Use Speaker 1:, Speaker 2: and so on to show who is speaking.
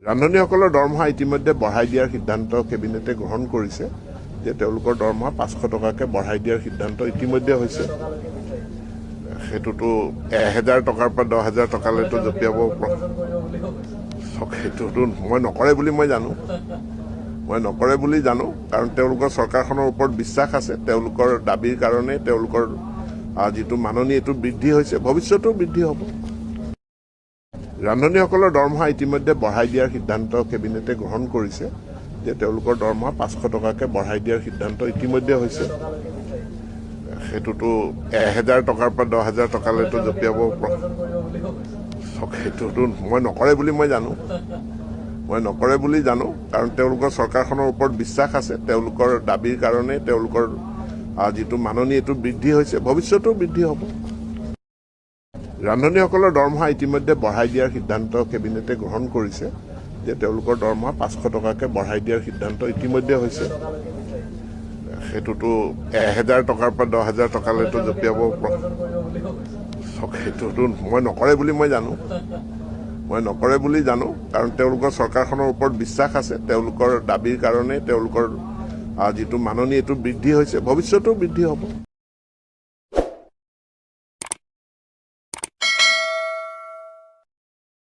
Speaker 1: ৰান্ধনীসকলৰ দৰমহা ইতিমধ্যে বঢ়াই দিয়াৰ সিদ্ধান্ত কেবিনেটে গ্ৰহণ কৰিছে যে তেওঁলোকৰ দৰমহা 500 টকাকৈ বঢ়াই দিয়াৰ সিদ্ধান্ত ইতিমধ্যে হৈছে। সেইটোতো 1000 টকাৰ পৰা 10,000 টকালৈতো জঁপিয়াব। সেইটোতো মই নকৰে বুলি জানো কাৰণ তেওঁলোকৰ চৰকাৰখনৰ ওপৰত বিশ্বাস আছে। তেওঁলোকৰ দাবীৰ কাৰণে তেওঁলোকৰ যিটো মাননি এইটো বৃদ্ধি হৈছে, ভৱিষ্যতেও বৃদ্ধি হ'ব। ৰান্ধনীসকলৰ দৰমহা ইতিমধ্যে বঢ়াই দিয়াৰ সিদ্ধান্ত কেবিনেটে গ্ৰহণ কৰিছে যে তেওঁলোকৰ দৰমহা 500 টকাকৈ বঢ়াই দিয়াৰ সিদ্ধান্ত ইতিমধ্যে হৈছে। সেইটোতো 1000 টকাৰ পৰা 10,000 টকালৈতো জঁপিয়াব। সেইটোতো মই নকৰে বুলি জানো কাৰণ তেওঁলোকৰ চৰকাৰখনৰ ওপৰত বিশ্বাস আছে। তেওঁলোকৰ দাবীৰ কাৰণে তেওঁলোকৰ যিটো মাননি এইটো বৃদ্ধি হৈছে, ভৱিষ্যতেও বৃদ্ধি হ'ব। ৰান্ধনীসকলৰ দৰমহা ইতিমধ্যে বঢ়াই দিয়াৰ সিদ্ধান্ত কেবিনেটে গ্ৰহণ কৰিছে যে তেওঁলোকৰ দৰমহা 500 টকাকৈ বঢ়াই দিয়াৰ সিদ্ধান্ত ইতিমধ্যে হৈছে। সেইটোতো 1000 টকাৰ পৰা 10,000 টকালৈতো জঁপিয়াব। সেইটোতো মই নকৰে বুলি জানো কাৰণ তেওঁলোকৰ চৰকাৰখনৰ ওপৰত বিশ্বাস আছে। তেওঁলোকৰ দাবীৰ কাৰণে তেওঁলোকৰ যিটো মাননি এইটো বৃদ্ধি হৈছে, ভৱিষ্যতেও বৃদ্ধি হ'ব।